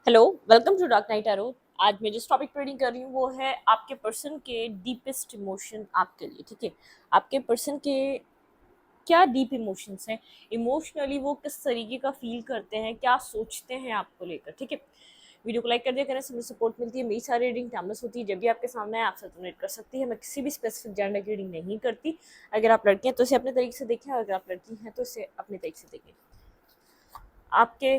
Hello, welcome to dark night arrow. आज मैं जिस टॉपिक पर रीडिंग कर रही हूँ वो है आपके पर्सन के डीपेस्ट इमोशन आपके लिए। ठीक है, आपके पर्सन के क्या डीप इमोशंस हैं, इमोशनली वो किस तरीके का फील करते हैं, क्या सोचते हैं आपको लेकर। ठीक है, वीडियो को लाइक कर दिया करें, से मुझे सपोर्ट मिलती है। मेरी सारी रीडिंग टाइमलेस होती है, जब भी आपके सामने है आपसे रेजोनेट कर सकती है। मैं किसी भी स्पेसिफिक जेंडर की रीडिंग नहीं करती। अगर आप लड़के हैं तो इसे अपने तरीके से देखें, और अगर आप लड़की हैं तो इसे अपने तरीके से देखें। आपके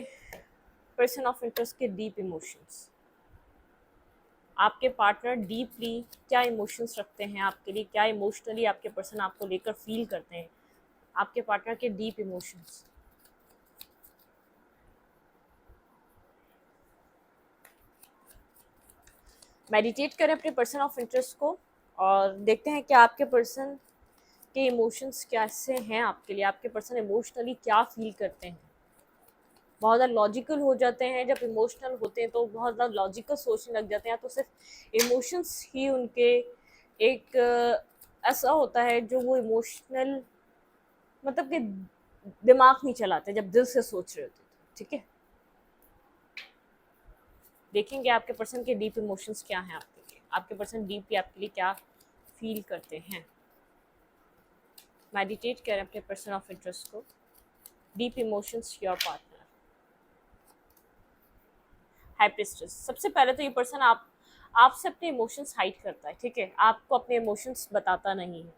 पर्सन ऑफ इंटरेस्ट के डीप इमोशंस, आपके पार्टनर डीपली क्या इमोशंस रखते हैं आपके लिए, क्या इमोशनली आपके पर्सन आपको लेकर फील करते हैं, आपके पार्टनर के डीप इमोशंस। मेडिटेट करें अपने पर्सन ऑफ इंटरेस्ट को और देखते हैं कि आपके पर्सन के इमोशंस कैसे हैं आपके लिए, आपके पर्सन इमोशनली क्या फील करते हैं। बहुत ज़्यादा लॉजिकल हो जाते हैं, जब इमोशनल होते हैं तो बहुत ज़्यादा लॉजिकल सोचने लग जाते हैं, तो सिर्फ इमोशंस ही उनके एक ऐसा होता है जो वो इमोशनल मतलब कि दिमाग नहीं चलाते जब दिल से सोच रहे होते थे। ठीक है, देखेंगे आपके पर्सन के डीप इमोशंस क्या हैं आपके लिए, आपके पर्सन डीपली आपके लिए क्या फील करते हैं। मेडिटेट करें अपने पर्सन ऑफ इंटरेस्ट को। Deep emotions your partner. High priestess, सबसे पहले तो ये पर्सन आपसे अपने इमोशंस हाइड करता है। ठीक है, आपको अपने इमोशंस बताता नहीं है।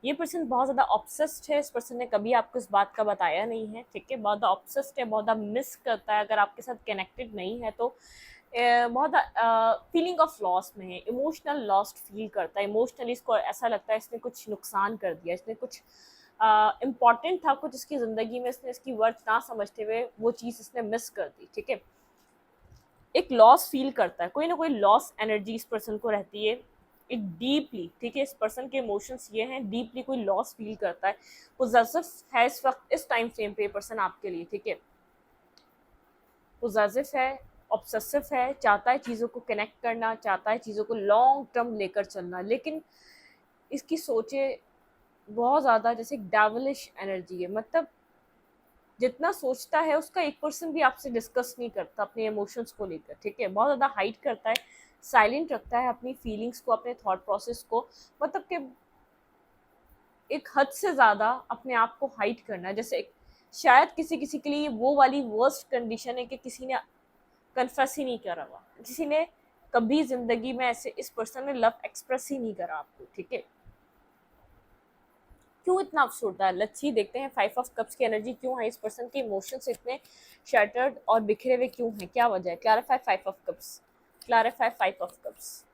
ये पर्सन बहुत ज़्यादा ऑब्सेस्ड है, इस पर्सन ने कभी आपको इस बात का बताया नहीं है। ठीक है, बहुत ज़्यादा ऑब्सेस्ड है, बहुत ज़्यादा मिस करता है, अगर आपके साथ कनेक्टेड नहीं है तो बहुत फीलिंग ऑफ लॉस में है, इमोशनल लॉस्ट फील करता है। इमोशनली इसको ऐसा लगता है इसने कुछ नुकसान कर दिया, इसने कुछ इम्पॉर्टेंट था कुछ इसकी ज़िंदगी में, इसने इसकी वर्थ ना समझते हुए वो चीज़ इसने मिस कर दी। ठीक है, एक लॉस फील करता है, कोई ना कोई लॉस एनर्जी इस पर्सन को रहती है एक डीपली। ठीक है, इस पर्सन के इमोशंस ये हैं, डीपली कोई लॉस फील करता है, पोजेसिव है इस वक्त इस टाइम फ्रेम पे पर्सन आपके लिए। ठीक है, पोजेसिव है, ऑब्सेसिव है, चाहता है चीज़ों को कनेक्ट करना, चाहता है चीज़ों को लॉन्ग टर्म लेकर चलना, लेकिन इसकी सोचे बहुत ज़्यादा जैसे डेविलिश एनर्जी है। मतलब जितना सोचता है उसका 1% भी आपसे डिस्कस नहीं करता अपने इमोशंस को लेकर। ठीक है, बहुत ज़्यादा हाइड करता है, साइलेंट रखता है अपनी फीलिंग्स को, अपने थॉट प्रोसेस को। मतलब कि एक हद से ज़्यादा अपने आप को हाइड करना, जैसे शायद किसी किसी के लिए वो वाली वर्स्ट कंडीशन है कि किसी ने कन्फेस ही नहीं करा हुआ, किसी ने कभी ज़िंदगी में ऐसे इस पर्सन ने लव एक्सप्रेस ही नहीं करा आपको। ठीक है, क्यों इतना अफसोस है, लेट्स सी, देखते हैं 5 ऑफ कप्स की एनर्जी क्यों है, इस पर्सन के इमोशंस इतने शैटर्ड और बिखरे हुए क्यों हैं, क्या वजह है। Clarify 5 of cups, clarify 5 of cups.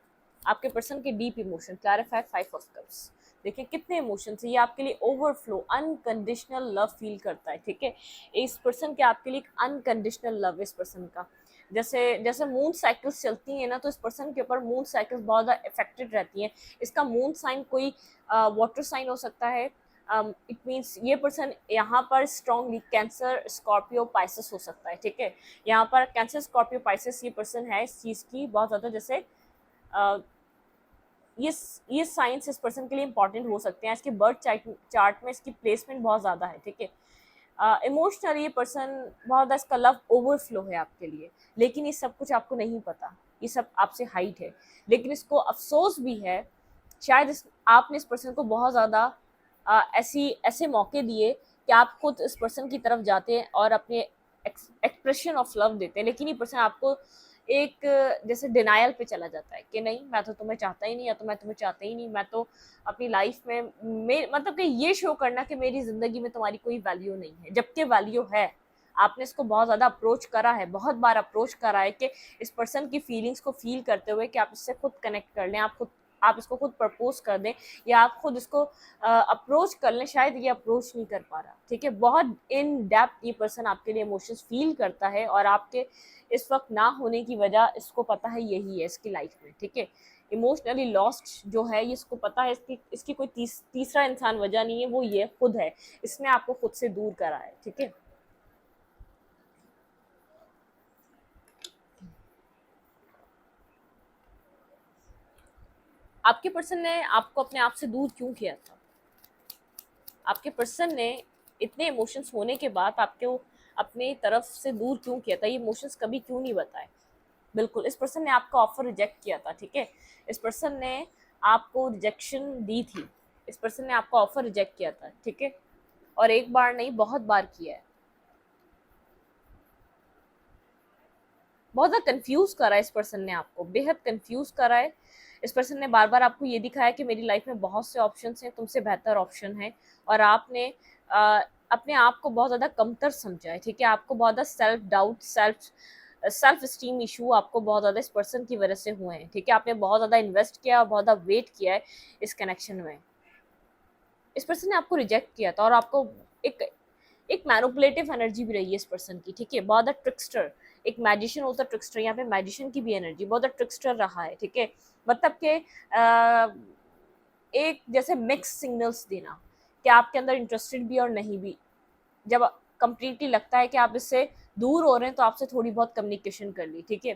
आपके पर्सन के deep emotion, clarify 5 of cups. देखिए कितने इमोशंस है ये आपके लिए, ओवरफ्लो, अनकंडीशनल लव फील करता है। ठीक है, इस पर्सन के आपके लिए अनकंडीशनल लव इस पर्सन का। जैसे जैसे मून साइकिल्स चलती हैं ना, तो इस पर्सन के ऊपर मून साइकिल्स बहुत ज़्यादा इफेक्टेड रहती हैं। इसका मून साइन कोई वाटर साइन हो सकता है। इट मीन्स ये पर्सन यहाँ पर स्ट्रॉन्गली कैंसर, स्कॉर्पियो, पाइसेस हो सकता है। ठीक है, यहाँ पर कैंसर, स्कॉर्पियो, पाइसेस ये पर्सन है इस चीज़ की बहुत ज़्यादा जैसे ये ये साइंस इस पर्सन के लिए इंपॉर्टेंट हो सकते हैं। इसके बर्थ चार्ट में इसकी प्लेसमेंट बहुत ज़्यादा है। ठीक है, इमोशनली ये पर्सन बहुत ज़्यादा इसका लव ओवरफ्लो है आपके लिए, लेकिन ये सब कुछ आपको नहीं पता, ये सब आपसे हाइड है। लेकिन इसको अफसोस भी है, शायद आपने इस पर्सन को बहुत ज़्यादा ऐसे मौके दिए कि आप खुद इस पर्सन की तरफ जाते हैं और अपने एक्सप्रेशन ऑफ लव देते हैं, लेकिन ये पर्सन आपको एक जैसे डिनायल पे चला जाता है कि नहीं मैं तो तुम्हें चाहता ही नहीं, या तो मैं तुम्हें चाहता ही नहीं, मैं तो अपनी लाइफ में मतलब कि ये शो करना कि मेरी ज़िंदगी में तुम्हारी कोई वैल्यू नहीं है, जबकि वैल्यू है। आपने इसको बहुत ज़्यादा अप्रोच करा है, बहुत बार अप्रोच करा है कि इस पर्सन की फीलिंग्स को फील करते हुए कि आप इससे खुद कनेक्ट कर लें, आप इसको खुद प्रपोज कर दें, या आप खुद इसको अप्रोच कर लें, शायद ये अप्रोच नहीं कर पा रहा। ठीक है, बहुत इन डेप्थ ये पर्सन आपके लिए इमोशंस फील करता है, और आपके इस वक्त ना होने की वजह इसको पता है यही है इसकी लाइफ में। ठीक है, इमोशनली लॉस्ट जो है ये इसको पता है, इसकी कोई तीसरा इंसान वजह नहीं है, वो ये खुद है, इसने आपको खुद से दूर करा है। ठीक है, आपके पर्सन ने आपको अपने आप से दूर क्यों किया था। आपके पर्सन ने इतने इमोशंस होने के बाद आपको अपने तरफ से दूर क्यों किया था, ये इमोशंस कभी क्यों नहीं बताए। बिल्कुल, इस पर्सन ने आपका ऑफर रिजेक्ट किया था, ठीक है, इस पर्सन ने आपको रिजेक्शन दी थी, इस पर्सन ने आपका ऑफर रिजेक्ट किया था, ठीक है, और एक बार नहीं बहुत बार किया है। बहुत ज़्यादा कंफ्यूज करा है इस पर्सन ने आपको, बेहद कंफ्यूज करा है। इस पर्सन ने बार बार आपको ये दिखाया कि मेरी लाइफ में बहुत से ऑप्शन हैं, तुमसे बेहतर ऑप्शन है, और आपने अपने आप को बहुत ज़्यादा कमतर समझा है, ठीक है, आपको बहुत ज़्यादा self doubt, self esteem issue आपको बहुत ज़्यादा इस पर्सन की वजह से हुए हैं, ठीक है, आपने बहुत ज़्यादा इन्वेस्ट किया और बहुत ज़्यादा वेट किया है इस कनेक्शन में। इस पर्सन ने आपको रिजेक्ट किया था और आपको एक एक मैनिपुलेटिव एनर्जी भी रही है इस पर्सन की, ठीक है, बहुत ज़्यादा ट्रिक्स्टर, एक मैजिशियन होता है ट्रिक्स्टर, यहाँ पे मैजिशियन की भी एनर्जी, बहुत ज़्यादा ट्रिक्स्टर रहा है, ठीक है, मतलब कि एक जैसे मिक्स सिग्नल्स देना कि आपके अंदर इंटरेस्टेड भी और नहीं भी। जब कंप्लीटली लगता है कि आप इससे दूर हो रहे हैं तो आपसे थोड़ी बहुत कम्युनिकेशन कर ली, ठीक है,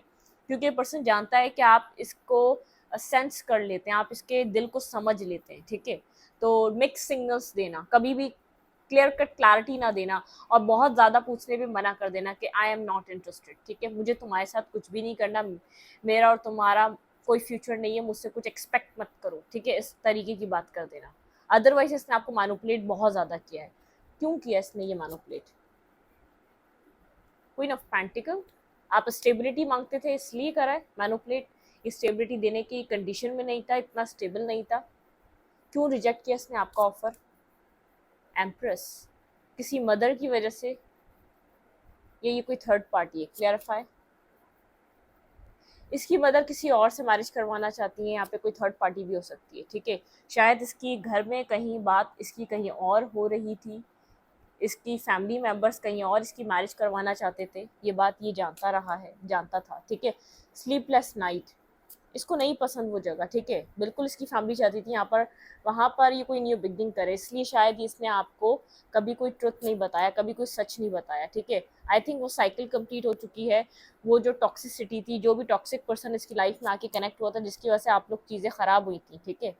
क्योंकि पर्सन जानता है कि आप इसको सेंस कर लेते हैं, आप इसके दिल को समझ लेते हैं, ठीक है, तो मिक्स सिग्नल्स देना, कभी भी क्लियर कट क्लैरिटी ना देना, और बहुत ज़्यादा पूछने पे मना कर देना कि आई एम नॉट इंटरेस्टेड, ठीक है, मुझे तुम्हारे साथ कुछ भी नहीं करना, मेरा और तुम्हारा कोई फ्यूचर नहीं है, मुझसे कुछ एक्सपेक्ट मत करो, ठीक है, इस तरीके की बात कर देना। अदरवाइज इसने आपको मैनिपुलेट बहुत ज़्यादा किया है। क्यों किया इसने ये मैनिपुलेट? क्वीन ऑफ पेंटिकल, आप स्टेबिलिटी मांगते थे इसलिए करा है मैनिपुलेट, स्टेबिलिटी देने की कंडीशन में नहीं था, इतना स्टेबल नहीं था। क्यों रिजेक्ट किया इसने आपका ऑफर? एम्प्रेस, किसी मदर की वजह से, ये कोई थर्ड पार्टी है, क्लियरिफाई, इसकी मदर किसी और से मैरिज करवाना चाहती है, यहाँ पे कोई थर्ड पार्टी भी हो सकती है, ठीक है, शायद इसकी घर में कहीं बात इसकी कहीं और हो रही थी, इसकी फैमिली मेम्बर्स कहीं और इसकी मैरिज करवाना चाहते थे, ये बात ये जानता रहा है, जानता था, ठीक है, स्लीपलेस नाइट, इसको नहीं पसंद वो जगह, ठीक है, बिल्कुल इसकी फैमिली चाहती थी यहाँ पर वहाँ पर ये कोई न्यू बिगनिंग करे, इसलिए शायद इसने आपको कभी कोई ट्रुथ नहीं बताया, कभी कोई सच नहीं बताया, ठीक है, आई थिंक वो साइकिल कंप्लीट हो चुकी है, वो जो टॉक्सिसिटी थी, जो भी टॉक्सिक पर्सन इसकी लाइफ में आके कनेक्ट हुआ था जिसकी वजह से आप लोग चीज़ें खराब हुई थी, ठीक है,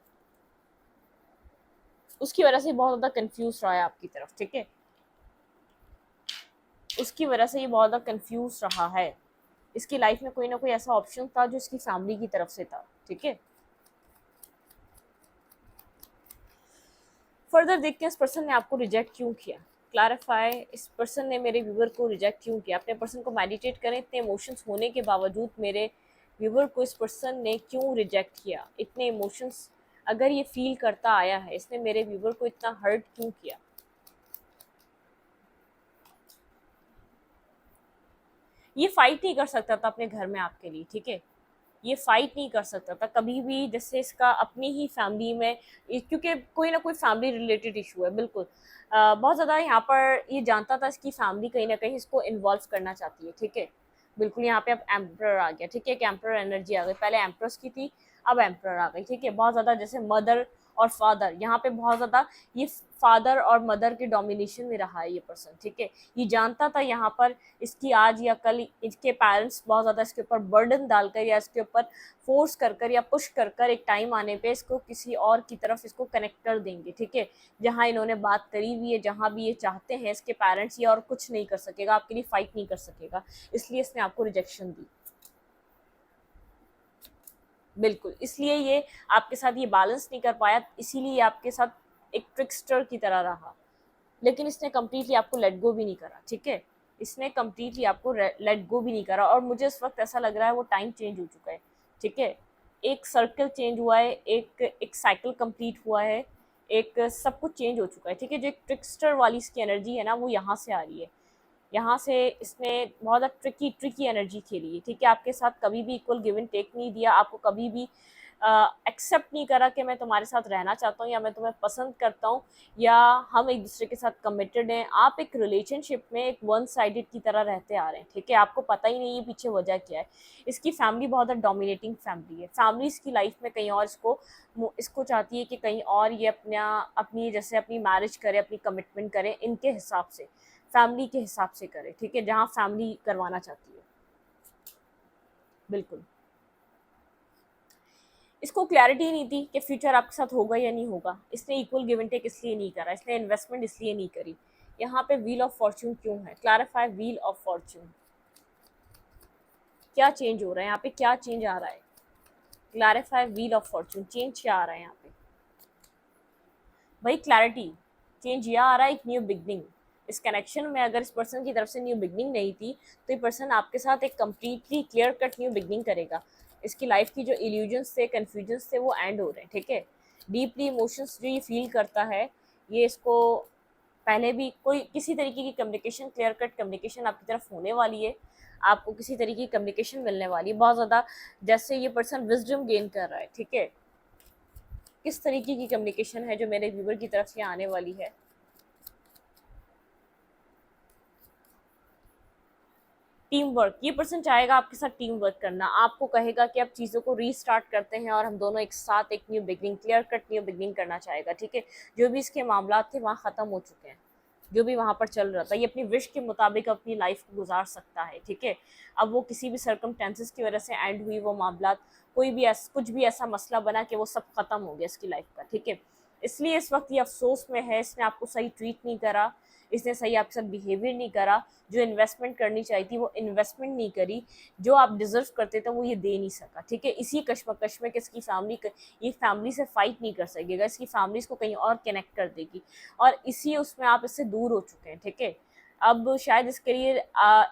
उसकी वजह से बहुत ज़्यादा कन्फ्यूज रहा है आपकी तरफ, ठीक है, उसकी वजह से ये बहुत ज़्यादा कन्फ्यूज रहा है, इसकी लाइफ में कोई ना कोई ऐसा ऑप्शन था जो इसकी फैमिली की तरफ से था, ठीक है। फर्दर देखते हैं इस पर्सन ने आपको रिजेक्ट क्यों किया, क्लैरिफाई, इस पर्सन ने मेरे व्यूवर को रिजेक्ट क्यों किया, अपने पर्सन को मेडिटेट करें, इतने इमोशंस होने के बावजूद मेरे व्यूवर को इस पर्सन ने क्यों रिजेक्ट किया, इतने इमोशंस अगर ये फील करता आया है, इसने मेरे व्यूवर को इतना हर्ट क्यों किया। ये फाइट नहीं कर सकता था अपने घर में आपके लिए, ठीक है, ये फाइट नहीं कर सकता था कभी भी, जैसे इसका अपनी ही फैमिली में, क्योंकि कोई ना कोई फैमिली रिलेटेड इशू है, बिल्कुल बहुत ज़्यादा यहाँ पर ये जानता था इसकी फैमिली कहीं ना कहीं इसको इन्वॉल्व करना चाहती है, ठीक है, बिल्कुल, यहाँ पे अब एम्प्रर आ गया, ठीक है, एम्प्रर एनर्जी आ गई, पहले एम्प्रेस की थी, अब एम्प्रर आ गई, ठीक है, बहुत ज़्यादा जैसे मदर और फादर, यहाँ पे बहुत ज़्यादा ये फादर और मदर के डोमिनेशन में रहा है ये पर्सन, ठीक है, ये जानता था यहाँ पर इसकी आज या कल इसके पेरेंट्स बहुत ज़्यादा इसके ऊपर बर्डन डालकर या इसके ऊपर फोर्स कर कर या पुश कर कर एक टाइम आने पे इसको किसी और की तरफ इसको कनेक्ट कर देंगे, ठीक है, जहाँ इन्होंने बात करी हुई है, जहाँ भी ये चाहते हैं इसके पेरेंट्स, ये और कुछ नहीं कर सकेगा, आपके लिए फाइट नहीं कर सकेगा, इसलिए इसने आपको रिजेक्शन दी, बिल्कुल, इसलिए ये आपके साथ ये बैलेंस नहीं कर पाया, इसीलिए आपके साथ एक ट्रिक्स्टर की तरह रहा, लेकिन इसने कम्प्लीटली आपको लेट गो भी नहीं करा, ठीक है, इसने कम्प्लीटली आपको लेट गो भी नहीं करा, और मुझे इस वक्त ऐसा लग रहा है वो टाइम चेंज हो चुका है, ठीक है, एक सर्कल चेंज हुआ है, एक साइकिल कंप्लीट हुआ है, एक सब कुछ चेंज हो चुका है, ठीक है, जो एक ट्रिक्स्टर वाली इसकी एनर्जी है ना वो यहाँ से आ रही है, यहाँ से इसने बहुत ज़्यादा ट्रिकी ट्रिकी एनर्जी खेली है, ठीक है, आपके साथ कभी भी इक्वल गिव एंड टेक नहीं दिया, आपको कभी भी एक्सेप्ट नहीं करा कि मैं तुम्हारे साथ रहना चाहता हूँ या मैं तुम्हें पसंद करता हूँ या हम एक दूसरे के साथ कमिटेड हैं, आप एक रिलेशनशिप में एक वन साइडेड की तरह रहते आ रहे हैं, ठीक है, आपको पता ही नहीं है पीछे वजह क्या है। इसकी फैमिली बहुत ज़्यादा डोमिनेटिंग फैमिली है, फैमिली इसकी लाइफ में कहीं और इसको चाहती है कि कहीं और ये अपनी जैसे अपनी मैरिज करे, अपनी कमिटमेंट करे इनके हिसाब से, फैमिली के हिसाब से करे, ठीक है, जहाँ फैमिली करवाना चाहती है, बिल्कुल, इसको क्लैरिटी नहीं थी कि फ्यूचर आपके साथ होगा या नहीं होगा, इसने इक्वल गिव एंड टेक इसलिए नहीं करा, इसने इन्वेस्टमेंट इसलिए नहीं करी, यहाँ पे व्हील ऑफ फॉर्च्यून क्यों है? क्लैरिफाई व्हील ऑफ फॉर्च्यून, क्या चेंज हो रहा है यहाँ पे, क्या चेंज आ रहा है? Clarify wheel of Fortune, change क्या आ रहा है यहाँ पे? भाई क्लैरिटी, चेंज यह आ रहा है, एक न्यू बिगनिंग। इस कनेक्शन में अगर इस पर्सन की तरफ से न्यू बिगनिंग नहीं थी तो ये पर्सन आपके साथ एक completely clear cut new beginning करेगा। इसकी लाइफ की जो इल्यूजन्स थे, कन्फ्यूजन्स थे, वो एंड हो रहे हैं, ठीक है। डीपली इमोशंस जो ये फील करता है, ये इसको पहले भी कोई किसी तरीके की कम्युनिकेशन, क्लियर कट कम्युनिकेशन आपकी तरफ होने वाली है, आपको किसी तरीके की कम्युनिकेशन मिलने वाली है बहुत ज़्यादा। जैसे ये पर्सन विजडम गेन कर रहा है, ठीक है। किस तरीके की कम्युनिकेशन है जो मेरे व्यूवर की तरफ से आने वाली है? टीम वर्क, ये पर्सन चाहेगा आपके साथ टीम वर्क करना, आपको कहेगा कि आप चीज़ों को रीस्टार्ट करते हैं और हम दोनों एक साथ एक new beginning, clear cut new beginning करना चाहेगा, ठीक है। जो भी इसके मामला थे वहाँ ख़त्म हो चुके हैं, जो भी वहाँ पर चल रहा था, ये अपनी विश के मुताबिक अपनी लाइफ को गुजार सकता है, ठीक है। अब वो किसी भी सर्कमटेंसेस की वजह से एंड हुई वो मामला, कोई भी कुछ भी ऐसा मसला बना कि वो सब ख़त्म हो गया इसकी लाइफ का, ठीक है। इसलिए इस वक्त ये अफसोस में है, इसने आपको सही ट्रीट नहीं करा, इसने सही आपके साथ बिहेवियर नहीं करा, जो इन्वेस्टमेंट करनी चाहिए थी वो इन्वेस्टमेंट नहीं करी, जो आप डिजर्व करते थे वो ये दे नहीं सका, ठीक है। इसी कश्मकश में कि इसकी फैमिली, ये फैमिली से फाइट नहीं कर सकेगा, इसकी फैमिली इसको कहीं और कनेक्ट कर देगी, और इसी उसमें आप इससे दूर हो चुके हैं, ठीक है। अब शायद इसके लिए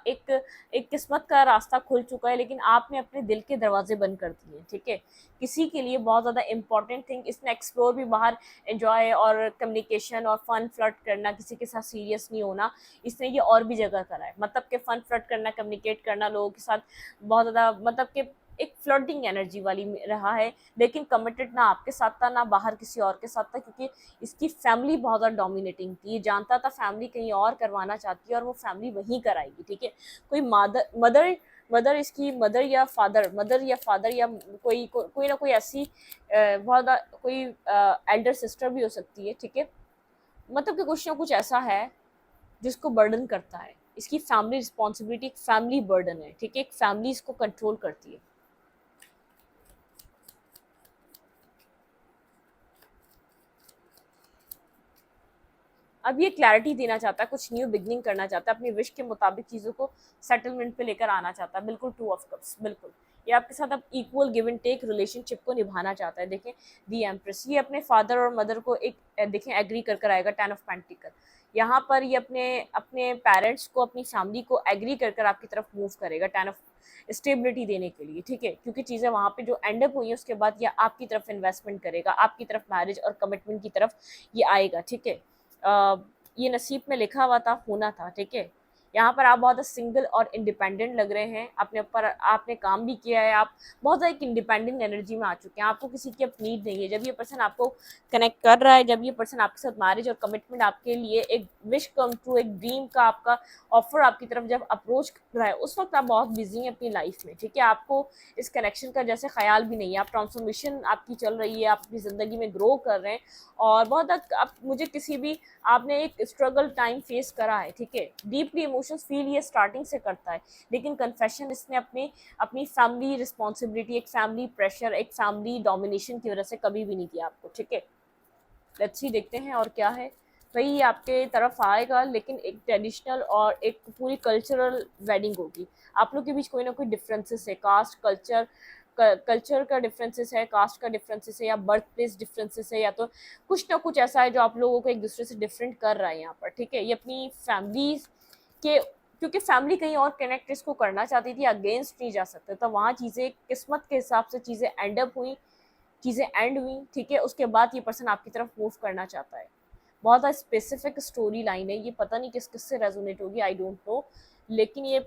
एक एक किस्मत का रास्ता खुल चुका है, लेकिन आपने अपने दिल के दरवाजे बंद कर दिए, ठीक है। किसी के लिए बहुत ज़्यादा इंपॉर्टेंट थिंग, इसने एक्सप्लोर भी बाहर, एंजॉय और कम्युनिकेशन और फन फ्लर्ट करना, किसी के साथ सीरियस नहीं होना, इसने ये और भी जगह करा है। मतलब कि फन फ्लर्ट करना, कम्युनिकेट करना लोगों के साथ बहुत ज़्यादा, मतलब कि एक फ्लर्टिंग एनर्जी वाली रहा है, लेकिन कमिटेड ना आपके साथ था ना बाहर किसी और के साथ था, क्योंकि इसकी फैमिली बहुत ज़्यादा डोमिनेटिंग थी, ये जानता था फैमिली कहीं और करवाना चाहती है और वो फैमिली वहीं कराएगी, ठीक है। कोई मदर मदर इसकी मदर या फादर या कोई ना कोई ऐसी बहुत कोई एल्डर सिस्टर भी हो सकती है, ठीक है। मतलब कि कुछ ना कुछ ऐसा है जिसको बर्डन करता है, इसकी फैमिली रिस्पॉन्सिबिलिटी एक फैमिली बर्डन है, ठीक है, एक फैमिली इसको कंट्रोल करती है। अब ये क्लैरिटी देना चाहता है, कुछ न्यू बिगनिंग करना चाहता है, अपनी विश के मुताबिक चीज़ों को सेटलमेंट पे लेकर आना चाहता है, बिल्कुल 2 ऑफ कप्स, बिल्कुल। ये आपके साथ अब equal give and take relationship को निभाना चाहता है। देखें दी एम्प्रेस, ये अपने फादर और मदर को एक देखें एग्री कर आएगा, 10 ऑफ पेंटिकल, यहाँ पर ये अपने अपने पेरेंट्स को, अपनी फैमिली को एग्री कर आपकी तरफ मूव करेगा, 10 ऑफ स्टेबिलिटी देने के लिए, ठीक है। क्योंकि चीज़ें वहाँ पे जो एंड अप हुई है उसके बाद ये आपकी तरफ इन्वेस्टमेंट करेगा, आपकी तरफ मैरिज और कमिटमेंट की तरफ ये आएगा, ठीक है। ये नसीब में लिखा हुआ था, होना था, ठीक है। यहाँ पर आप बहुत सिंगल और इंडिपेंडेंट लग रहे हैं, अपने ऊपर आपने काम भी किया है, आप बहुत ज़्यादा एक इंडिपेंडेंट एनर्जी में आ चुके हैं, आपको किसी की अब नीड नहीं है। जब ये पर्सन आपको कनेक्ट कर रहा है, जब ये पर्सन आपके साथ मैरिज और कमिटमेंट आपके लिए एक विश कम ट्रू, एक ड्रीम का आपका ऑफर आपकी तरफ जब अप्रोच कर रहा है, उस वक्त आप बहुत बिजी हैं अपनी लाइफ में, ठीक है। आपको इस कनेक्शन का जैसे ख्याल भी नहीं है, आप ट्रांसफॉर्मेशन आपकी चल रही है, आप अपनी ज़िंदगी में ग्रो कर रहे हैं, और बहुत आप मुझे किसी भी आपने एक स्ट्रगल टाइम फेस करा है, ठीक है। डीपली इमोशंस फील ये स्टार्टिंग से करता है, लेकिन कन्फेशन इसने अपनी फैमिली रिस्पॉन्सिबिलिटी, एक फैमिली प्रेशर, एक फैमिली डोमिनेशन की वजह से कभी भी नहीं किया आपको, ठीक है। लेट्स सी देखते हैं और क्या है। भाई ये आपके तरफ आएगा, लेकिन एक ट्रेडिशनल और एक पूरी कल्चरल वेडिंग होगी। आप लोग के बीच कोई ना कोई डिफरेंसेस है, कास्ट कल्चर का डिफरेंसेस है, कास्ट का डिफरेंसेस है, या बर्थ प्लेस डिफरेंसेस है, या तो कुछ ना कुछ ऐसा है जो आप लोगों को एक दूसरे से डिफरेंट कर रहा है यहाँ पर, ठीक है। ये अपनी फैमिली के, क्योंकि फैमिली कहीं और कनेक्ट इसको करना चाहती थी, अगेंस्ट नहीं जा सकते, तो वहाँ चीज़ें किस्मत के हिसाब से चीज़ें एंड अप हुई, चीज़ें एंड हुई, ठीक है। उसके बाद ये पर्सन आपकी तरफ मूव करना चाहता है। बहुत स्पेसिफिक स्टोरी लाइन है ये, पता नहीं किस किस से रेजोनेट होगी, आई डोंट नो, लेकिन ये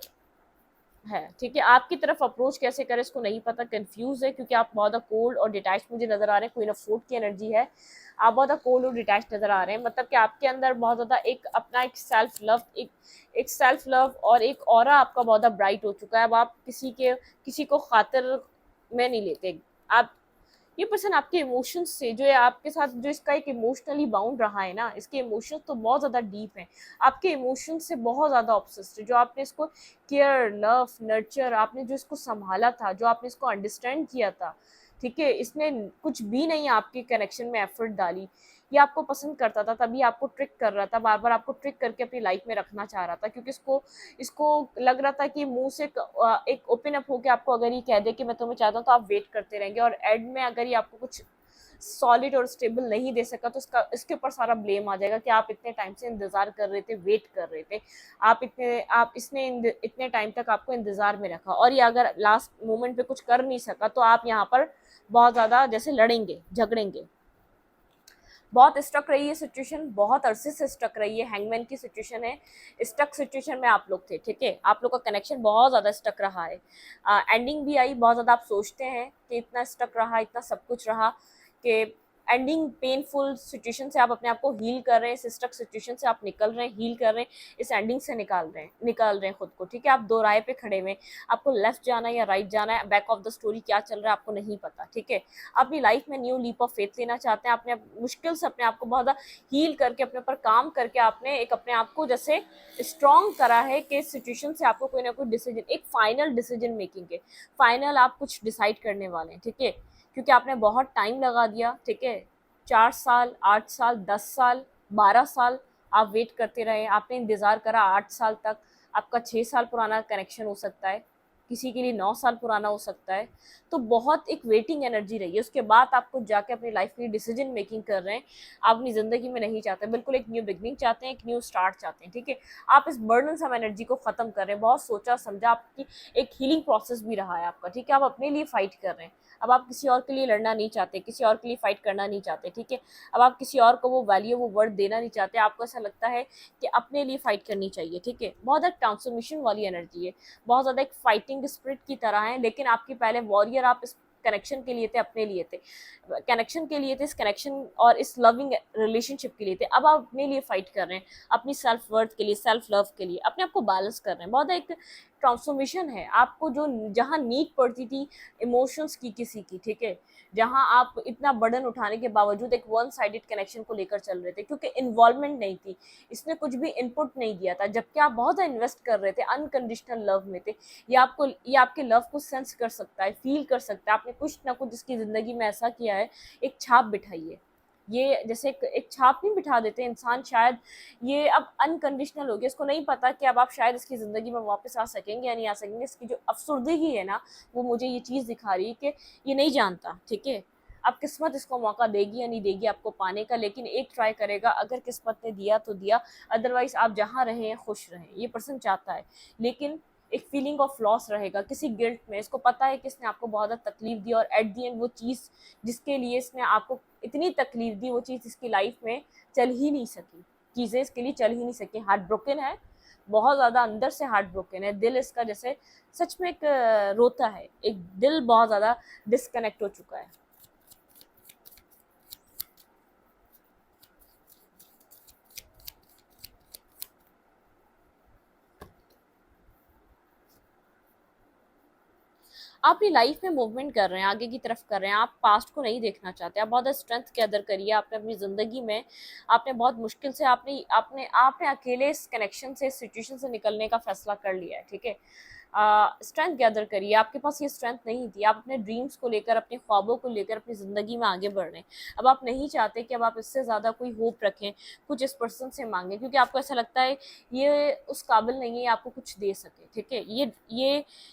है, ठीक है। आपकी तरफ अप्रोच कैसे करें इसको नहीं पता, कंफ्यूज है, क्योंकि आप बहुत कोल्ड और डिटैच मुझे नज़र आ रहे हैं, क्वीन ऑफ सूट की एनर्जी है, आप बहुत कोल्ड और डिटैच नज़र आ रहे हैं। मतलब कि आपके अंदर बहुत ज़्यादा एक अपना एक सेल्फ लव और एक ऑरा आपका बहुत ब्राइट हो चुका है। अब आप किसी को खातिर में नहीं लेते। आप ये पर्सन आपके इमोशंस से जो है आपके साथ, जो इसका एक इमोशनली बाउंड रहा है ना, इसके इमोशंस तो बहुत ज़्यादा डीप हैं, आपके इमोशंस से बहुत ज़्यादा ऑब्सेस्ड है। जो आपने इसको केयर, लव, नर्चर, आपने जो इसको संभाला था, जो आपने इसको अंडरस्टैंड किया था, ठीक है, इसने कुछ भी नहीं आपके कनेक्शन में एफर्ट डाली। ये आपको पसंद करता था, तभी आपको ट्रिक कर रहा था, बार बार आपको ट्रिक करके अपनी लाइफ में रखना चाह रहा था, क्योंकि इसको इसको लग रहा था कि मुंह से एक ओपन अप होकर आपको अगर ये कह दे कि मैं तुम्हें चाहता हूँ, तो आप वेट करते रहेंगे, और एंड में अगर ये आपको कुछ सॉलिड और स्टेबल नहीं दे सका तो इसके ऊपर सारा ब्लेम आ जाएगा कि आप इतने टाइम से इंतजार कर रहे थे, वेट कर रहे थे, आप इसने इतने टाइम तक आपको इंतजार में रखा, और ये अगर लास्ट मोमेंट पे कुछ कर नहीं सका तो आप यहाँ पर बहुत ज्यादा जैसे लड़ेंगे, झगड़ेंगे। बहुत स्टक रही है सिचुएशन, बहुत अरसे से स्टक रही है, हैंगमैन की सिचुएशन है, स्टक सिचुएशन में आप लोग थे, ठीक है, आप लोग का कनेक्शन बहुत ज़्यादा स्टक रहा है। एंडिंग भी आई, बहुत ज़्यादा आप सोचते हैं कि इतना स्टक रहा, इतना सब कुछ रहा कि एंडिंग पेनफुल सिचुएशन से आप अपने आप को हील कर रहे हैं, इस स्टक सिचुएशन से आप निकल रहे हैं, हील कर रहे हैं, इस एंडिंग से निकाल रहे हैं खुद को, ठीक है। आप दो राय पे खड़े हुए, आपको लेफ्ट जाना है या राइट जाना है, बैक ऑफ द स्टोरी क्या चल रहा है आपको नहीं पता, ठीक है। अपनी लाइफ में न्यू लीप ऑफ फेथ लेना चाहते हैं, आपने मुश्किल से अपने आप को बहुत ज़्यादा हील करके, अपने ऊपर काम करके आपने एक अपने आप को जैसे स्ट्रॉन्ग करा है कि सिचुएशन से आपको कोई ना कोई डिसीजन, एक फाइनल डिसीजन मेकिंग है, फाइनल आप कुछ डिसाइड करने वाले हैं, ठीक है, क्योंकि आपने बहुत टाइम लगा दिया, ठीक है, 4 साल, 8 साल, 10 साल, 12 साल आप वेट करते रहे, आपने इंतज़ार करा 8 साल तक, आपका 6 साल पुराना कनेक्शन हो सकता है, किसी के लिए 9 साल पुराना हो सकता है, तो बहुत एक वेटिंग एनर्जी रही है। उसके बाद आप कुछ जाके अपनी लाइफ की डिसीजन मेकिंग कर रहे हैं, आप अपनी ज़िंदगी में नहीं चाहते, बिल्कुल एक न्यू बिगनिंग चाहते हैं, एक न्यू स्टार्ट चाहते हैं, ठीक है। आप इस बर्डन सम एनर्जी को ख़त्म कर रहे हैं, बहुत सोचा समझा, आपकी एक हीलिंग प्रोसेस भी रहा है आपका, ठीक है, आप अपने लिए फाइट कर रहे हैं, अब आप किसी और के लिए लड़ना नहीं चाहते, किसी और के लिए फाइट करना नहीं चाहते, ठीक है, अब आप किसी और को वो वैल्यू, वो वर्ड देना नहीं चाहते, आपको ऐसा लगता है कि अपने लिए फाइट करनी चाहिए, ठीक है। बहुत ज़्यादा ट्रांसफॉर्मेशन वाली एनर्जी है, बहुत ज़्यादा एक फाइटिंग स्पिरिट की तरह है, लेकिन आपके पहले वॉरियर आप इस कनेक्शन के लिए थे, अपने लिए थे, कनेक्शन के लिए थे, इस कनेक्शन और इस लविंग रिलेशनशिप के लिए थे, अब आप अपने लिए फाइट कर रहे हैं, अपनी सेल्फ वर्थ के लिए, सेल्फ लव के लिए, अपने आप को बैलेंस कर रहे हैं। बहुत एक ट्रांसफॉर्मेशन है आपको, जो जहाँ नीड पड़ती थी इमोशंस की किसी की, ठीक है, जहाँ आप इतना बर्डन उठाने के बावजूद एक वन साइडेड कनेक्शन को लेकर चल रहे थे, क्योंकि इन्वॉल्वमेंट नहीं थी, इसने कुछ भी इनपुट नहीं दिया था, जबकि आप बहुत इन्वेस्ट कर रहे थे, अनकंडीशनल लव में थे, ये आपके लव को सेंस कर सकता है, फील कर सकता है, आपने कुछ ना कुछ इसकी ज़िंदगी में ऐसा किया है, एक छाप बिठाई है, ये जैसे एक छाप नहीं बिठा देते इंसान, शायद ये अब अनकंडीशनल हो गया, इसको नहीं पता कि अब आप शायद इसकी ज़िंदगी में वापस आ सकेंगे या नहीं आ सकेंगे, इसकी जो अफसुर्दगी है ना, वो मुझे ये चीज़ दिखा रही है कि ये नहीं जानता, ठीक है। अब किस्मत इसको मौका देगी या नहीं देगी आपको पाने का, लेकिन एक ट्राई करेगा, अगर किस्मत ने दिया तो दिया, अदरवाइज आप जहाँ रहें खुश रहें, ये पर्सन चाहता है, लेकिन एक फीलिंग ऑफ लॉस रहेगा, किसी गिल्ट में, इसको पता है कि इसने आपको बहुत ज़्यादा तकलीफ दी, और एट दी एंड वो चीज़ जिसके लिए इसने आपको इतनी तकलीफ दी, वो चीज़ इसकी लाइफ में चल ही नहीं सकी, चीज़ें इसके लिए चल ही नहीं सकी, हार्ट ब्रोकन है, बहुत ज़्यादा अंदर से हार्ट ब्रोकन है, दिल इसका जैसे सच में एक रोता है, एक दिल बहुत ज़्यादा डिस्कनेक्ट हो चुका है। आप अपनी लाइफ में मूवमेंट कर रहे हैं, आगे की तरफ कर रहे हैं, आप पास्ट को नहीं देखना चाहते, आप बहुत ज़्यादा स्ट्रेंथ गैदर करिए, आपने अपनी ज़िंदगी में, आपने बहुत मुश्किल से आपने आपने आपने अकेले इस कनेक्शन से, इस सिचुएशन से निकलने का फैसला कर लिया है, ठीक है। स्ट्रेंथ गैदर करिए, आपके पास ये स्ट्रेंथ नहीं थी, आप अपने ड्रीम्स को लेकर, अपने ख्वाबों को लेकर अपनी ज़िंदगी में आगे बढ़ रहे हैं, अब आप नहीं चाहते कि अब आप इससे ज़्यादा कोई होप रखें, कुछ इस पर्सन से मांगें, क्योंकि आपको ऐसा लगता है ये उस काबिल नहीं है आपको कुछ दे सके, ठीक है।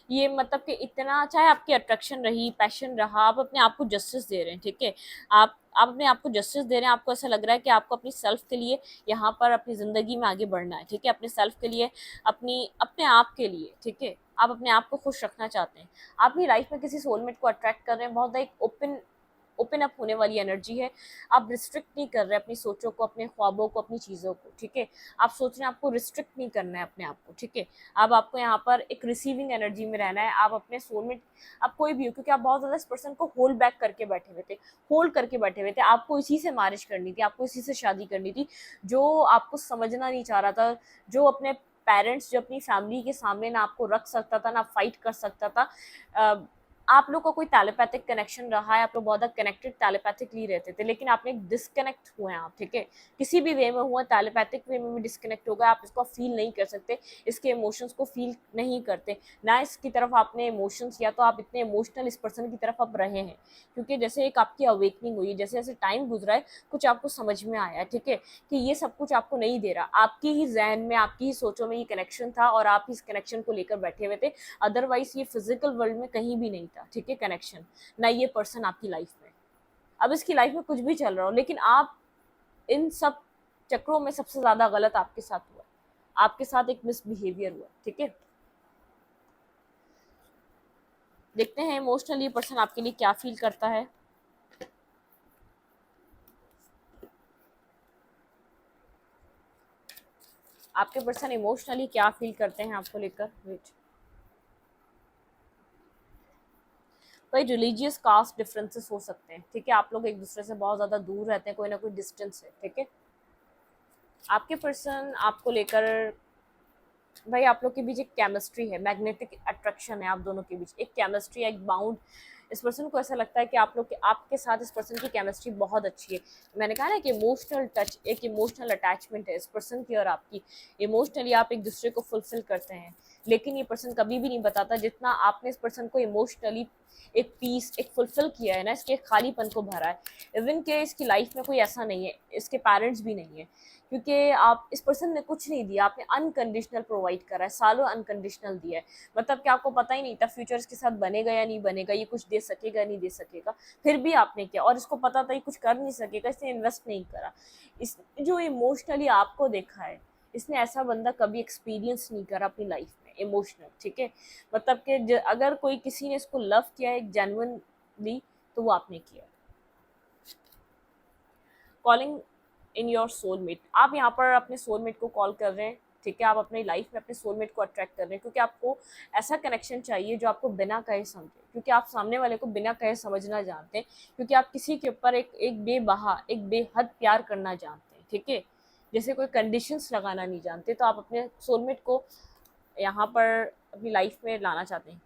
ये मतलब कि इतना, चाहे आपकी अट्रैक्शन रही, पैशन रहा, आप अपने आप को जस्टिस दे रहे हैं, ठीक है, आप अपने आप को जस्टिस दे रहे हैं, आपको ऐसा लग रहा है कि आपको अपनी सेल्फ के लिए यहाँ पर अपनी ज़िंदगी में आगे बढ़ना है, ठीक है, अपने सेल्फ के लिए, अपने आप के लिए, ठीक है, आप अपने आप को खुश रखना चाहते हैं, आप अपनी लाइफ में किसी सोलमेट को अट्रैक्ट कर रहे हैं, बहुत एक ओपन अप होने वाली एनर्जी है, आप रिस्ट्रिक्ट नहीं कर रहे अपनी सोचों को, अपने ख्वाबों को, अपनी चीज़ों को, ठीक है, आप सोच रहे हैं आपको रिस्ट्रिक्ट नहीं करना है अपने आप को, ठीक है, अब आपको यहाँ पर एक रिसीविंग एनर्जी में रहना है, आप अपने सोलमेट, आप कोई भी हो, क्योंकि आप बहुत ज़्यादा इस पर्सन को होल्ड बैक करके बैठे हुए थे, होल्ड करके बैठे हुए थे, आपको इसी से मैरिज करनी थी, आपको इसी से शादी करनी थी, जो आपको समझना नहीं चाह रहा था, जो अपने पेरेंट्स, जो अपनी फैमिली के सामने ना आपको रख सकता था, ना फाइट कर सकता था, आप लोग का कोई टेलीपैथिक कनेक्शन रहा है, आप लोग बहुत ज़्यादा कनेक्टेड टेलीपैथिकली रहते थे, लेकिन आपने डिस्कनेक्ट हुए हैं आप, ठीक है, किसी भी वे में हुआ, टेलीपैथिक वे में भी डिस्कनेक्ट हो गए, आप इसको फील नहीं कर सकते, इसके इमोशंस को फील नहीं करते, ना इसकी तरफ आपने इमोशंस, या तो आप इतने इमोशनल इस पर्सन की तरफ अब रहे हैं, क्योंकि जैसे एक आपकी अवेकनिंग हुई, जैसे जैसे टाइम गुजरा है कुछ आपको समझ में आया है, ठीक है, कि ये सब कुछ आपको नहीं दे रहा, आपकी ही जहन में, आपकी ही सोचों में ये कनेक्शन था और आप इस कनेक्शन को लेकर बैठे हुए थे, अदरवाइज ये फिजिकल वर्ल्ड में कहीं भी नहीं था, ठीक है, कनेक्शन, ना ये पर्सन आपकी लाइफ में, अब इसकी लाइफ में कुछ भी चल रहा हो, लेकिन आप इन सब चक्रों में सबसे ज्यादा गलत आपके साथ हुआ, आपके साथ एक मिसबिहेवियर हुआ, ठीक है। देखते हैं इमोशनली पर्सन आपके लिए क्या फील करता है। आपके पर्सन इमोशनली क्या फील करते हैं आपको लेकर। वेट, कोई रिलीजियस कास्ट डिफरेंसेस हो सकते हैं, ठीक है, आप लोग एक दूसरे से बहुत ज्यादा दूर रहते हैं, कोई ना कोई डिस्टेंस है, ठीक है। आपके पर्सन आपको लेकर, भाई आप लोग के बीच एक केमिस्ट्री है, मैग्नेटिक अट्रैक्शन है आप दोनों के बीच, एक केमिस्ट्री, एक बाउंड, इस पर्सन को ऐसा लगता है कि आप लोग के, आपके साथ इस पर्सन की केमिस्ट्री बहुत अच्छी है। मैंने कहा ना कि इमोशनल टच, एक इमोशनल अटैचमेंट है इस पर्सन की और आपकी, इमोशनली आप एक दूसरे को फुलफिल करते हैं, लेकिन ये पर्सन कभी भी नहीं बताता जितना आपने इस पर्सन को इमोशनली एक पीस, एक फुलफिल किया है ना, इसके खालीपन को भरा है। इवन के इसकी लाइफ में कोई ऐसा नहीं है, इसके पेरेंट्स भी नहीं है, क्योंकि आप, इस पर्सन ने कुछ नहीं दिया, आपने अनकंडीशनल प्रोवाइड करा है, सालों अनकंडीशनल दिया है, मतलब कि आपको पता ही नहीं था फ्यूचर इसके साथ बनेगा या नहीं बनेगा, ये कुछ दे सकेगा नहीं दे सकेगा, फिर भी आपने किया, और इसको पता था ये कुछ कर नहीं सकेगा, इसने इन्वेस्ट नहीं करा, इस जो इमोशनली आपको देखा है, इसने ऐसा बंदा कभी एक्सपीरियंस नहीं करा अपनी लाइफ में इमोशनल, ठीक है, मतलब कि अगर कोई किसी ने इसको लव किया है जेन्युइनली, तो वो आपने किया। कॉलिंग इन योर सोलमेट, आप यहाँ पर अपने सोलमेट को कॉल कर रहे हैं, ठीक है, आप अपनी लाइफ में अपने सोलमेट को अट्रैक्ट कर रहे हैं, क्योंकि आपको ऐसा कनेक्शन चाहिए जो आपको बिना कहे समझे, क्योंकि आप सामने वाले को बिना कहे समझना जानते हैं, क्योंकि आप किसी के ऊपर एक बेबहा, एक बेहद प्यार करना जानते हैं, ठीक है, जैसे कोई कंडीशंस लगाना नहीं जानते, तो आप अपने सोलमेट को यहाँ पर अपनी लाइफ में लाना चाहते हैं।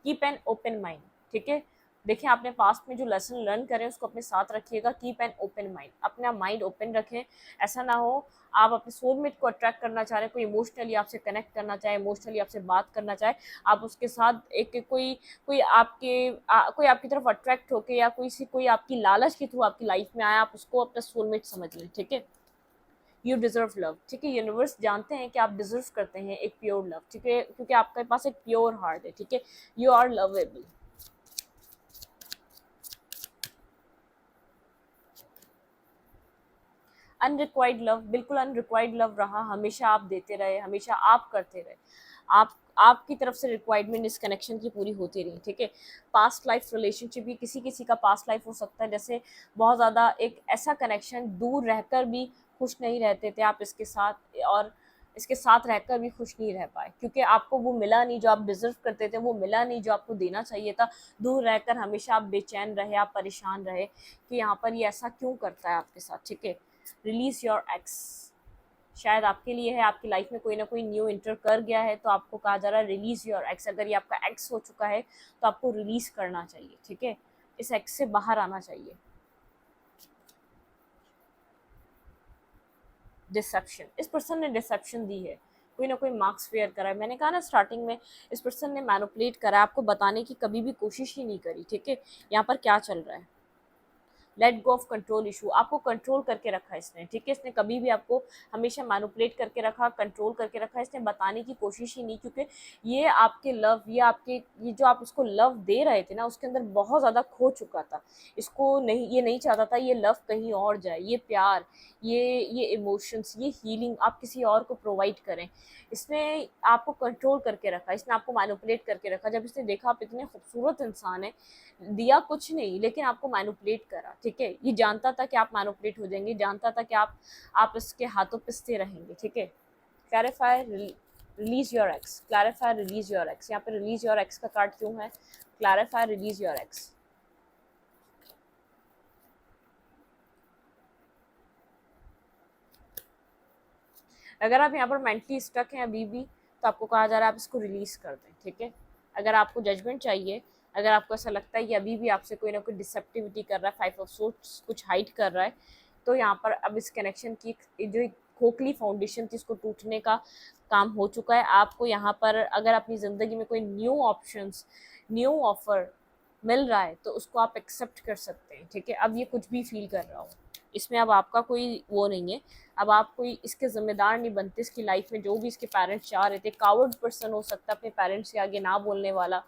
कीप एन ओपन माइंड, ठीक है, देखिए आपने पास्ट में जो लेसन लर्न करें उसको अपने साथ रखिएगा, कीप एन ओपन माइंड, अपना माइंड ओपन रखें, ऐसा ना हो आप अपने सोलमेट को अट्रैक्ट करना चाह रहे हैं, कोई इमोशनली आपसे कनेक्ट करना चाहे, इमोशनली आपसे बात करना चाहे, आप उसके साथ एक कोई कोई कोई आपकी तरफ अट्रैक्ट होके, या कोई आपकी लालच के थ्रू आपकी लाइफ में आया, आप उसको अपना सोलमेट समझ लें, ठीक है। यू डिजर्व लव, ठीक है, यूनिवर्स जानते हैं कि आप डिजर्व करते हैं एक प्योर लव, ठीक है, क्योंकि आपके पास एक प्योर हार्ट है, ठीक है, you are lovable. Unrequired love, बिल्कुल अनरिक्वायर्ड लव रहा, हमेशा आप देते रहे, हमेशा आप करते रहे, आप आपकी तरफ से रिक्वायरमेंट इस कनेक्शन की पूरी होती रही, ठीक है। पास्ट लाइफ रिलेशनशिप भी किसी किसी का पास्ट लाइफ हो सकता है, जैसे बहुत ज़्यादा एक ऐसा कनेक्शन, दूर रहकर भी खुश नहीं रहते थे आप इसके साथ, और इसके साथ रहकर भी खुश नहीं रह पाए, क्योंकि आपको वो मिला नहीं जो आप डिजर्व करते थे, वो मिला नहीं जो आपको देना चाहिए था, दूर रहकर हमेशा आप बेचैन रहे, आप परेशान रहे कि यहाँ पर ये ऐसा क्यों करता है आपके साथ, ठीक है। रिलीज योर एक्स, शायद आपके लिए है, आपकी लाइफ में कोई ना कोई न्यू इंटर कर गया है, तो आपको कहा जा रहा है रिलीज योर एक्स, अगर ये आपका एक्स हो चुका है तो आपको रिलीज करना चाहिए, ठीक है, इस एक्स से बाहर आना चाहिए। डिसेप्शन, इस पर्सन ने डिसेप्शन दी है, कोई ना कोई मार्क्स फेयर करा है, मैंने कहा ना स्टार्टिंग में, इस पर्सन ने मैनिपुलेट करा है, आपको बताने की कभी भी कोशिश ही नहीं करी, ठीक है, यहाँ पर क्या चल रहा है। Let go of control issue, आपको कंट्रोल करके रखा है इसने, ठीक है, इसने कभी भी आपको हमेशा मैनिपुलेट करके रखा, कंट्रोल करके रखा, इसने बताने की कोशिश ही नहीं, क्योंकि ये आपके लव, ये जो आप उसको लव दे रहे थे ना, उसके अंदर बहुत ज़्यादा खो चुका था, इसको नहीं, ये नहीं चाहता था ये लव कहीं और जाए, ये प्यार, ये इमोशंस, ये हीलिंग आप किसी और को प्रोवाइड करें, इसने आपको कंट्रोल करके रखा, इसने आपको मैनिपुलेट करके रखा, जब इसने देखा आप इतने खूबसूरत इंसान हैं, दिया कुछ नहीं लेकिन आपको मैनिपुलेट करा, ठीक है, ये जानता था कि आप मैनिपुलेट हो जाएंगे, जानता था कि आप इसके हाथों पिसते रहेंगे, ठीक है। Clarify release your x, clarify release your x, यहाँ पे रिलीज योर एक्स का कार्ड क्यों है, क्लैरिफाई रिलीज योर एक्स। अगर आप यहाँ पर मेंटली स्टक हैं अभी भी, तो आपको कहा जा रहा है आप इसको रिलीज कर दें, ठीक है। अगर आपको जजमेंट चाहिए अगर आपको ऐसा लगता है कि अभी भी आपसे कोई ना कोई डिसेप्टिविटी कर रहा है, 5 ऑफ सोर्ड्स कुछ हाइड कर रहा है, तो यहाँ पर अब इस कनेक्शन की जो एक खोखली फाउंडेशन थी उसको टूटने का काम हो चुका है। आपको यहाँ पर अगर अपनी ज़िंदगी में कोई न्यू ऑप्शंस, न्यू ऑफर मिल रहा है तो उसको आप एक्सेप्ट कर सकते हैं, ठीक है। अब ये कुछ भी फील कर रहा हो, इसमें अब आपका कोई वो नहीं है, अब आप कोई इसके ज़िम्मेदार नहीं बनते। इसकी लाइफ में जो भी इसके पेरेंट्स चाह रहे थे, कावर्ड पर्सन हो सकता है, अपने पेरेंट्स के आगे ना बोलने वाला,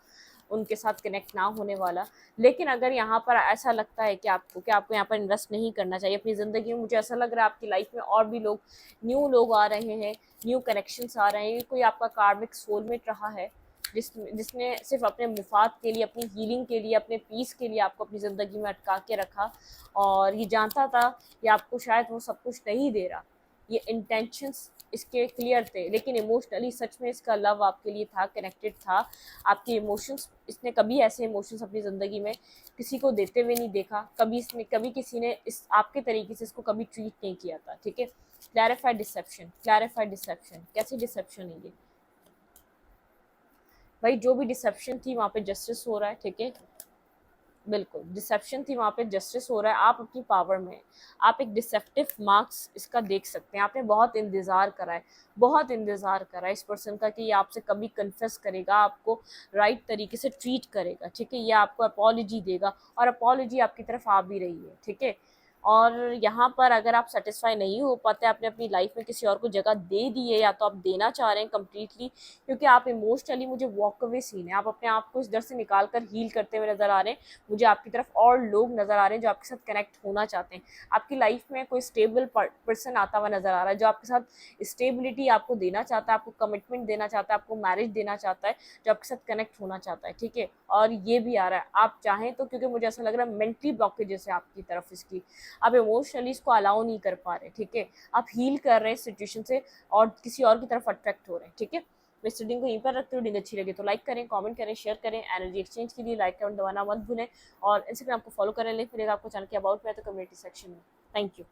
उनके साथ कनेक्ट ना होने वाला। लेकिन अगर यहाँ पर ऐसा लगता है कि आपको यहाँ पर इन्वेस्ट नहीं करना चाहिए अपनी ज़िंदगी में, मुझे ऐसा लग रहा है आपकी लाइफ में और भी लोग, न्यू लोग आ रहे हैं, न्यू कनेक्शंस आ रहे हैं, कोई आपका कार्मिक सोलमेट रहा है जिसने सिर्फ अपने मुफाद के लिए, अपनी हीलिंग के लिए, अपने पीस के लिए आपको अपनी ज़िंदगी में अटका के रखा, और ये जानता था कि आपको शायद वो सब कुछ नहीं दे रहा, ये इंटेंशंस इसके क्लियर थे, लेकिन इमोशनली सच में इसका लव आपके लिए था, कनेक्टेड था। आपके इमोशंस, इसने कभी ऐसे इमोशंस अपनी ज़िंदगी में किसी को देते हुए नहीं देखा, कभी किसी ने इस आपके तरीके से इसको कभी ट्रीट नहीं किया था, ठीक है। क्लैरिफाइड डिसेप्शन, क्लैरिफाइड डिसेप्शन, कैसी डिसेप्शन है ये भाई? जो भी डिसेप्शन थी वहाँ पे जस्टिस हो रहा है, ठीक है। बिल्कुल डिसेप्शन थी, वहाँ पे जस्टिस हो रहा है। आप अपनी पावर में, आप एक डिसेप्टिव मार्क्स इसका देख सकते हैं। आपने बहुत इंतज़ार करा है, बहुत इंतज़ार करा है इस पर्सन का कि ये आपसे कभी कन्फेस करेगा, आपको राइट तरीके से ट्रीट करेगा, ठीक है। ये आपको अपॉलॉजी देगा, और अपॉलॉजी आपकी तरफ आ भी रही है, ठीक है। और यहाँ पर अगर आप सेटिस्फाई नहीं हो पाते, आपने अपनी लाइफ में किसी और को जगह दे दी है, या तो आप देना चाह रहे हैं कम्प्लीटली, क्योंकि आप इमोशनली, मुझे वॉक अवे सीन है, आप अपने आप को इस डर से निकाल कर हील करते हुए नज़र आ रहे हैं। मुझे आपकी तरफ और लोग नज़र आ रहे हैं जो आपके साथ कनेक्ट होना चाहते हैं। आपकी लाइफ में कोई स्टेबल पर्सन आता हुआ नज़र आ रहा है जो आपके साथ स्टेबिलिटी आपको देना चाहता है, आपको कमिटमेंट देना चाहता है, आपको मैरिज देना चाहता है, जो आपके साथ कनेक्ट होना चाहता है, ठीक है। और ये भी आ रहा है, आप चाहें तो, क्योंकि मुझे ऐसा लग रहा है मेंटली ब्लॉकेजेस है आपकी तरफ इसकी, आप इमोशनली इसको अलाउ नहीं कर पा रहे, ठीक है। आप हील कर रहे हैं सिचुएशन से और किसी और की तरफ अट्रैक्ट हो रहे हैं, ठीक है। मैं इस रीडिंग को यहीं पर रखती हूँ। रीडिंग अच्छी लगे तो लाइक करें, कमेंट करें, शेयर करें। एनर्जी एक्सचेंज के लिए लाइक कमेंट दबाना मत भूलें, और इंस्टाग्राम को फॉलो करें, लिंक मिलेगा आपको चैनल के अबाउट में तो कम्युनिटी सेक्शन में। Thank you.